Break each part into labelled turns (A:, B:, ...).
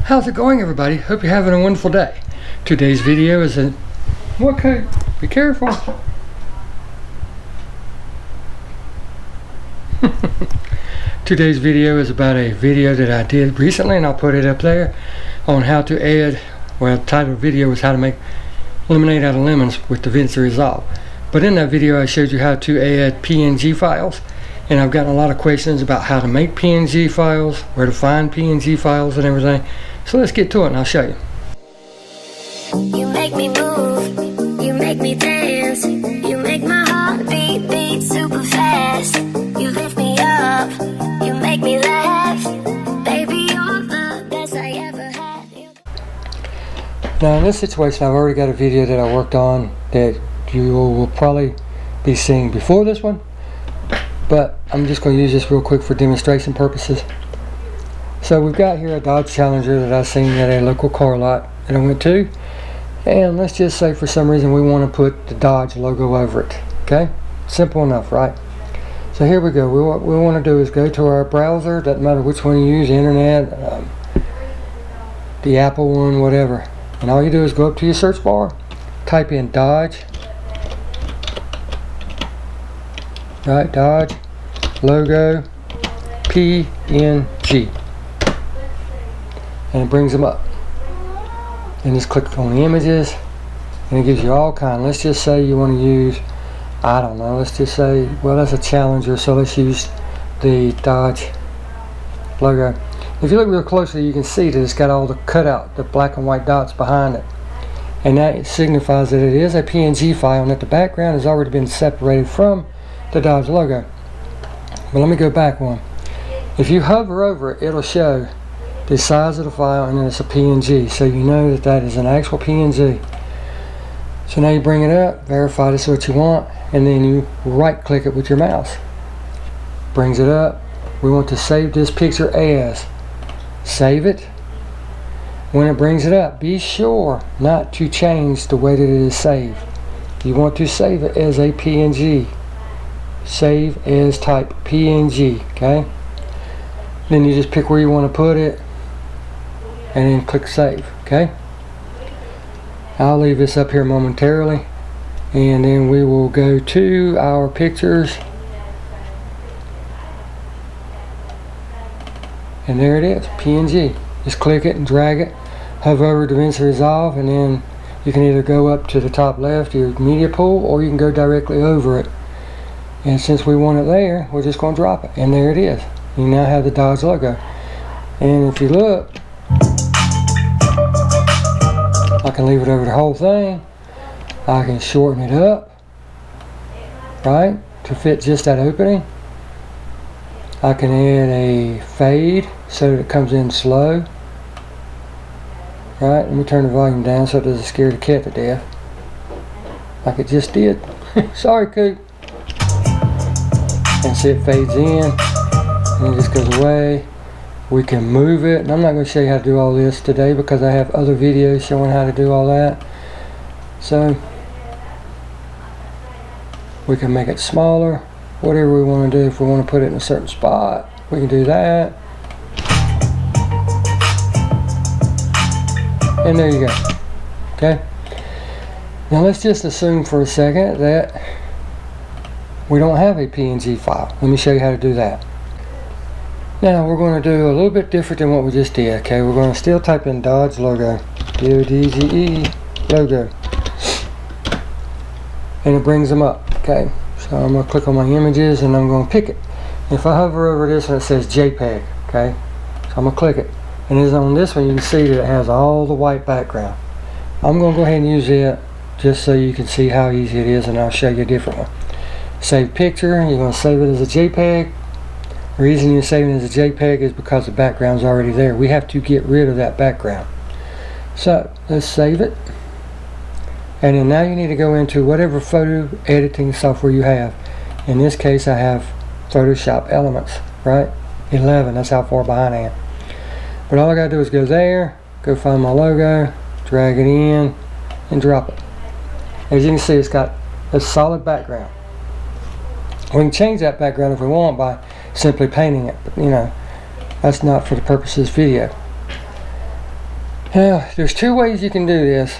A: How's it going, everybody? Hope you're having a wonderful day. Today's video is a... Okay, be careful. Today's video is about a video that I did recently, and I'll put it up there, on how to add, well, the title of the video was how to make lemonade out of lemons with Davinci Resolve. But in that video I showed you how to add PNG files, and I've gotten a lot of questions about how to make PNG files, where to find PNG files and everything. So let's get to it and I'll show you.
B: You make me move, you make me dance, you make my heart beat super fast. You lift me up, you make me laugh, baby you're the best I ever had.
A: Now in this situation I've already got a video that I worked on that you will probably be seeing before this one, but I'm just going to use this real quick for demonstration purposes. So we've got here a Dodge Challenger that I've seen at a local car lot that I went to, and let's just say for some reason we want to put the Dodge logo over it. Okay, simple enough, right? So here we go. What we want to do is go to our browser, doesn't matter which one you use, internet, the Apple one, whatever, and all you do is go up to your search bar, type in Dodge, right, Dodge logo PNG, and it brings them up, and just click on the images and it gives you all kind. Let's just say you want to use, I don't know, let's just say, well, that's a Challenger, so let's use the Dodge logo. If you look real closely you can see that it's got all the cutout, the black and white dots behind it, and that signifies that it is a PNG file and that the background has already been separated from the Dodge logo. But let me go back one. If you hover over it, it'll show the size of the file, and then it's a PNG, so you know that that is an actual PNG. So now you bring it up, verify this is what you want, and then you right click it with your mouse. Brings it up. We want to save this picture as. Save it. When it brings it up, be sure not to change the way that it is saved. You want to save it as a PNG. Save as type PNG, okay? Then you just pick where you want to put it and then click save, okay? I'll leave this up here momentarily, and then we will go to our pictures, and there it is, PNG. Just click it and drag it, hover over Davinci Resolve, and then you can either go up to the top left, your media pool, or you can go directly over it. And since we want it there, we're just going to drop it, and there it is. You now have the Dodge logo. And if you look, I can leave it over the whole thing. I can shorten it up, right, to fit just that opening. I can add a fade so that it comes in slow. Right, let me turn the volume down so it doesn't scare the cat to death, like it just did. Sorry, Coop. And see, it fades in and it just goes away. We can move it, and I'm not going to show you how to do all this today because I have other videos showing how to do all that. So we can make it smaller, whatever we want to do. If we want to put it in a certain spot, we can do that. And there you go. Okay, now let's just assume for a second that we don't have a PNG file. Let me show you how to do that. Now we're going to do a little bit different than what we just did. Okay, we're going to still type in Dodge logo, D-O-D-G-E logo, and it brings them up. Okay, so I'm going to click on my images and I'm going to pick it. If I hover over this one, it says JPEG. Okay, so I'm going to click it, and as on this one you can see that it has all the white background. I'm going to go ahead and use it just so you can see how easy it is, and I'll show you a different one. Save picture, you're going to save it as a JPEG. The reason you're saving it as a JPEG is because the background's already there. We have to get rid of that background. So let's save it, and then now you need to go into whatever photo editing software you have. In this case I have Photoshop Elements, right? 11, that's how far behind I am. But all I gotta do is go there, go find my logo, drag it in and drop it. As you can see, it's got a solid background. We can change that background if we want by simply painting it, but you know, that's not for the purpose of this video. Now, there's two ways you can do this.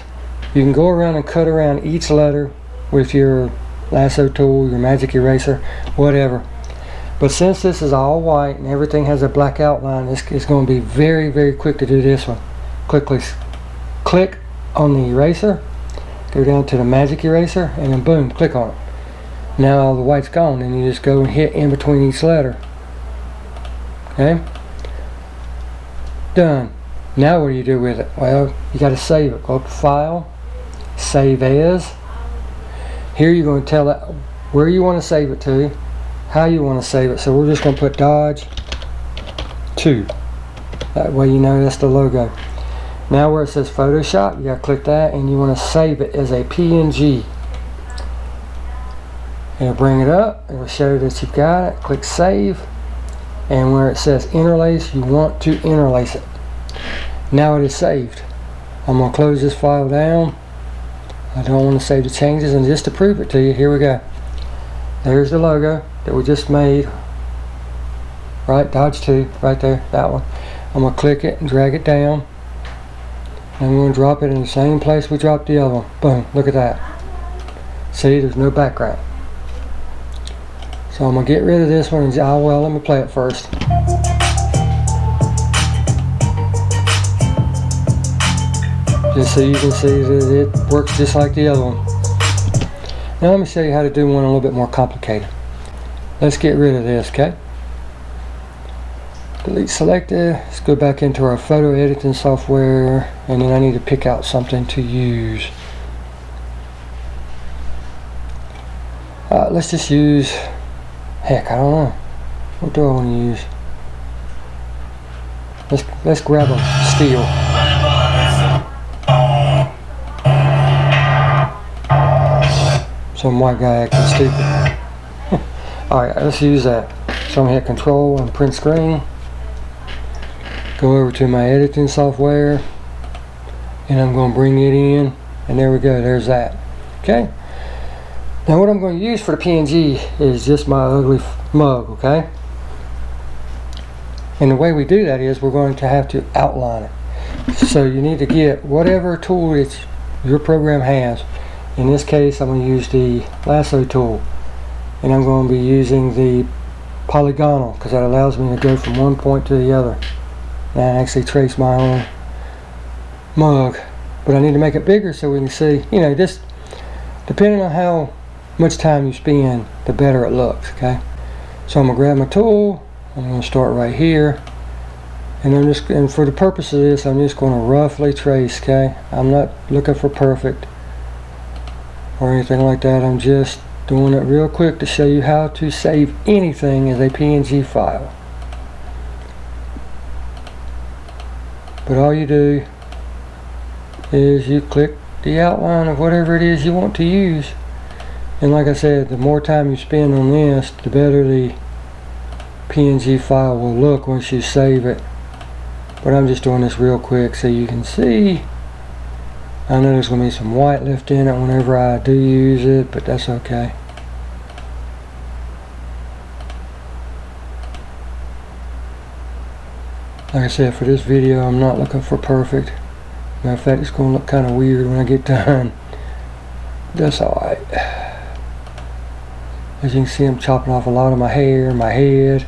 A: You can go around and cut around each letter with your lasso tool, your magic eraser, whatever. But since this is all white and everything has a black outline, it's going to be very, very quick to do this one. Click on the eraser, go down to the magic eraser, and then boom, click on it. Now all the white's gone, and you just go and hit in between each letter. Okay? Done. Now what do you do with it? Well, you got to save it. Go up to File, Save As. Here you're going to tell it where you want to save it to, how you want to save it. So we're just going to put Dodge 2. That way you know that's the logo. Now where it says Photoshop, you got to click that, and you want to save it as a PNG. It'll bring it up. It'll show that you've got it. Click Save. And where it says Interlace, you want to interlace it. Now it is saved. I'm going to close this file down. I don't want to save the changes, and just to prove it to you, here we go. There's the logo that we just made. Right, Dodge 2, right there, that one. I'm going to click it and drag it down. And I'm going to drop it in the same place we dropped the other one. Boom, look at that. See, there's no background. So I'm going to get rid of this one, and well, let me play it first. Just so you can see that it works just like the other one. Now let me show you how to do one a little bit more complicated. Let's get rid of this, okay? Delete selected. Let's go back into our photo editing software, and then I need to pick out something to use. Let's just use, heck, I don't know. What do I want to use? Let's grab a steel. Some white guy acting stupid. Alright, let's use that. So I'm going to hit Control and print screen. Go over to my editing software, and I'm going to bring it in, and there we go, there's that. Okay? Now what I'm going to use for the PNG is just my ugly mug, okay? And the way we do that is we're going to have to outline it. So you need to get whatever tool that your program has. In this case, I'm going to use the lasso tool, and I'm going to be using the polygonal because that allows me to go from one point to the other and actually trace my own mug. But I need to make it bigger so we can see, you know, just depending on how much time you spend, the better it looks. Okay, so I'm going to grab my tool. I'm going to start right here, and for the purpose of this, I'm just going to roughly trace. Okay, I'm not looking for perfect or anything like that. I'm just doing it real quick to show you how to save anything as a PNG file. But all you do is you click the outline of whatever it is you want to use, and like I said, the more time you spend on this, the better the PNG file will look once you save it. But I'm just doing this real quick so you can see. I know there's going to be some white left in it whenever I do use it, but that's okay. Like I said, for this video, I'm not looking for perfect. Matter of fact, it's going to look kind of weird when I get done. That's alright. As you can see, I'm chopping off a lot of my hair, my head.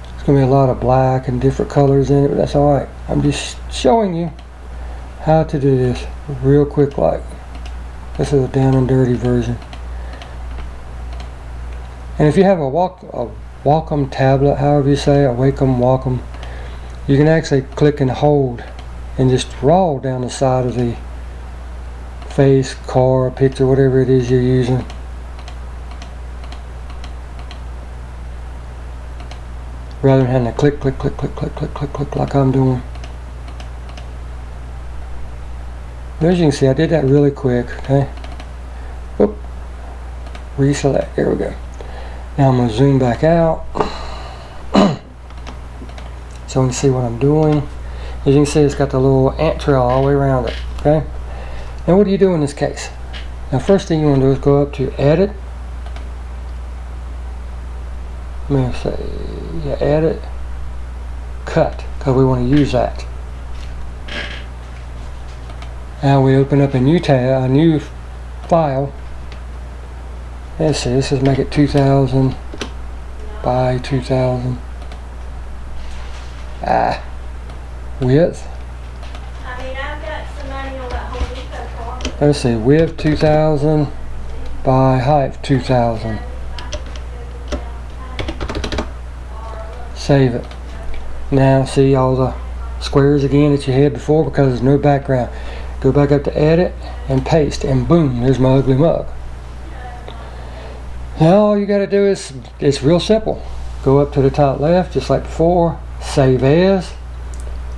A: There's going to be a lot of black and different colors in it, but that's alright. I'm just showing you how to do this real quick. Like, this is a down and dirty version. And if you have a Wacom tablet, however you say it, a Wacom, Wacom, you can actually click and hold and just draw down the side of the face, car, picture, whatever it is you're using. Rather than having to click, click, click, click, click, click, click, click like I'm doing. As you can see, I did that really quick, okay? Oop. Reselect, there we go. Now I'm going to zoom back out so we can see what I'm doing. As you can see, it's got the little ant trail all the way around it, okay? Now what do you do in this case? Now first thing you want to do is go up to Edit. Let me say, yeah, Edit, Cut, because we want to use that. Now we open up a new tab, a new file. Let's see, let's just make it 2000 by 2000. Width. Let's see, width 2000 by height 2000. Save it. Now see all the squares again that you had before because there's no background. Go back up to edit and paste, and boom, there's my ugly mug. Now all you got to do is, it's real simple. Go up to the top left just like before, save as.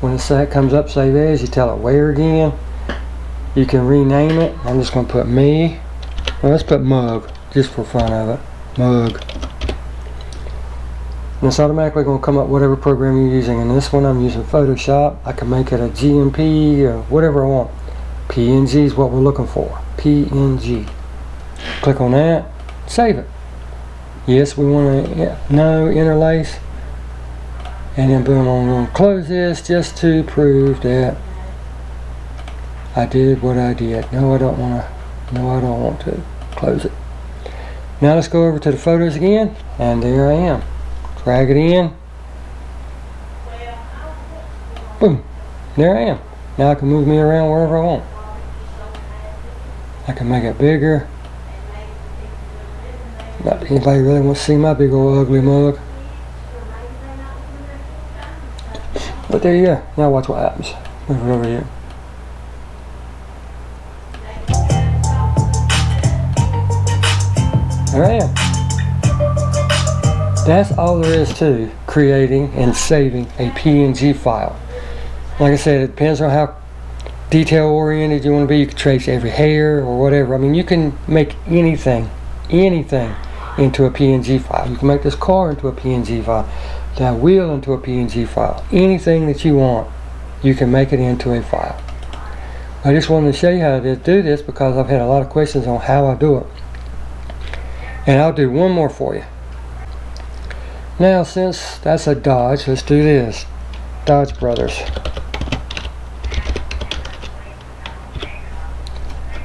A: When it comes up save as, you tell it where again. You can rename it. I'm just going to put me. Well, let's put mug just for fun of it. Mug. And it's automatically going to come up whatever program you're using. In this one I'm using Photoshop. I can make it a GMP or whatever I want. PNG is what we're looking for. PNG. Click on that. Save it. Yes, we want to no interlace. And then boom, I'm going to close this just to prove that I did what I did. No, I don't want to. No, I don't want to. Close it. Now let's go over to the photos again, and there I am. Drag it in. Boom. There I am. Now I can move me around wherever I want. I can make it bigger. Not anybody really wants to see my big old ugly mug. But there you go. Now watch what happens. Move it over here. There I am. That's all there is to creating and saving a PNG file. Like I said, it depends on how detail oriented you want to be. You can trace every hair or whatever. I mean, you can make anything into a PNG file. You can make this car into a PNG file, that wheel into a PNG file. Anything that you want, you can make it into a file. I just wanted to show you how to do this because I've had a lot of questions on how I do it. And I'll do one more for you. Now, since that's a Dodge, let's do this. Dodge Brothers.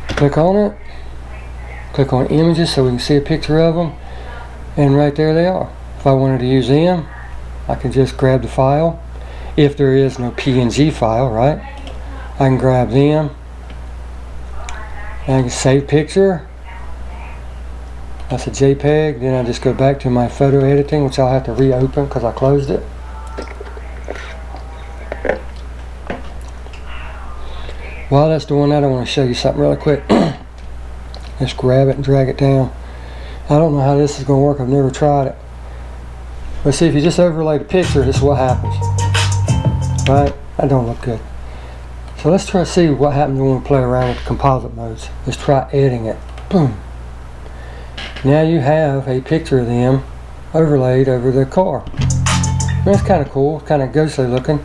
A: Click on it. Click on images so we can see a picture of them. And right there they are. If I wanted to use them, I can just grab the file. If there is no PNG file, right? I can grab them. And I can save picture. That's a JPEG. Then I just go back to my photo editing, which I'll have to reopen because I closed it. While that's doing that, I want to show you something really quick. Just grab it and drag it down. I don't know how this is going to work. I've never tried it. But see, if you just overlay the picture, this is what happens. Right? That don't look good. So let's try to see what happens when we play around with the composite modes. Let's try editing it. Boom. Now you have a picture of them overlaid over the car. That's kind of cool, kind of ghostly looking,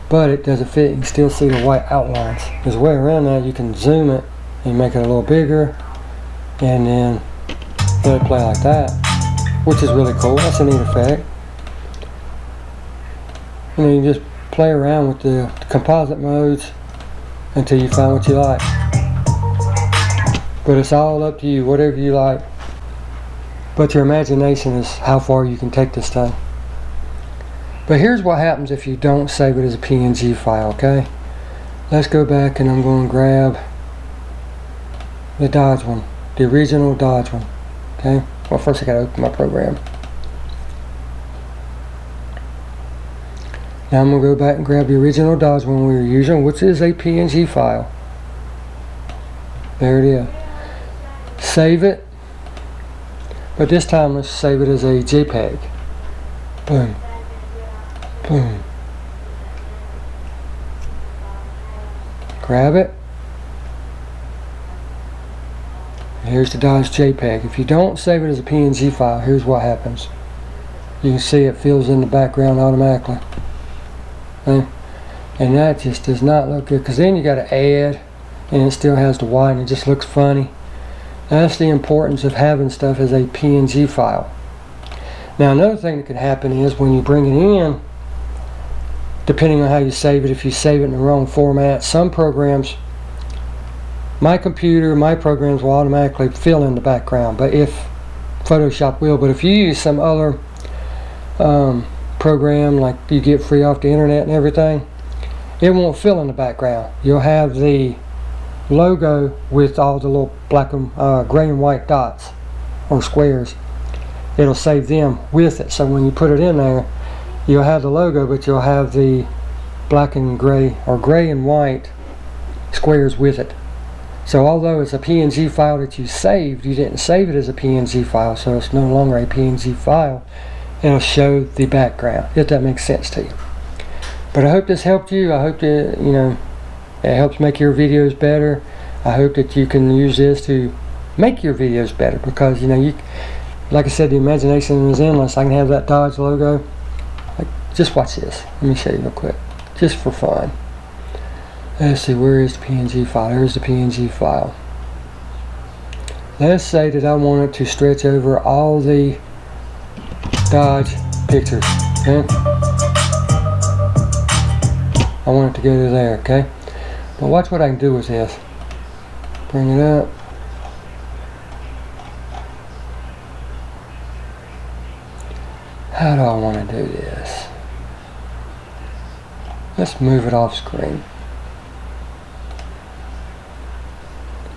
A: but it doesn't fit. You can still see the white outlines. There's a way around that. You can zoom it and make it a little bigger, and then let it play like that, which is really cool. That's a neat effect. And then you just play around with the composite modes until you find what you like. But it's all up to you, whatever you like. But your imagination is how far you can take this thing. But here's what happens if you don't save it as a PNG file, okay? Let's go back and I'm going to grab the Dodge one, the original Dodge one, okay? Well, first I got to open my program. Now I'm going to go back and grab the original Dodge one we were using, which is a PNG file. There it is. Save it. But this time let's save it as a JPEG. Boom. Boom. Grab it. Here's the Dodge JPEG. If you don't save it as a PNG file, here's what happens. You can see it fills in the background automatically. Okay? And that just does not look good, because then you got to add, and it still has the white, and it just looks funny. That's the importance of having stuff as a PNG file. Now another thing that could happen is when you bring it in, depending on how you save it, if you save it in the wrong format, some programs my computer, my programs will automatically fill in the background, but if Photoshop will. But if you use some other program like you get free off the internet and everything, it won't fill in the background. You'll have the logo with all the little black and gray and white dots or squares. It'll save them with it, so when you put it in there, you'll have the logo, but you'll have the black and gray or gray and white squares with it. So although it's a PNG file that you saved, you didn't save it as a PNG file, so it's no longer a PNG file. It'll show the background, if that makes sense to you. But I hope this helped you. I hope that, you know, it helps make your videos better. I hope that you can use this to make your videos better, because, you know, you, like I said, the imagination is endless. I can have that Dodge logo. Like, just watch this. Let me show you real quick, just for fun. Let's see, where is the PNG file? There's the PNG file. Let's say that I want it to stretch over all the Dodge pictures, okay? I want it to go to there, okay? But watch what I can do with this. Bring it up. How do I want to do this? Let's move it off screen.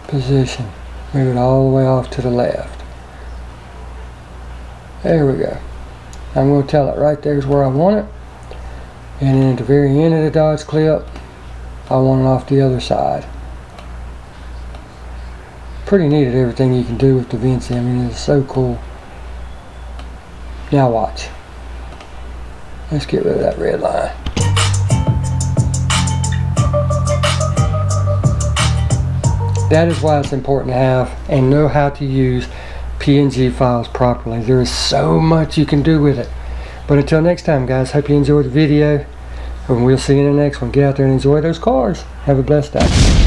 A: Position. Move it all the way off to the left. There we go. I'm going to tell it right there's where I want it. And then at the very end of the Dodge clip, I want it off the other side. Pretty neat at everything you can do with Davinci. I mean, it's so cool. Now watch. Let's get rid of that red line. That is why it's important to have and know how to use PNG files properly. There is so much you can do with it. But until next time, guys, hope you enjoyed the video, and we'll see you in the next one. Get out there and enjoy those cars. Have a blessed day.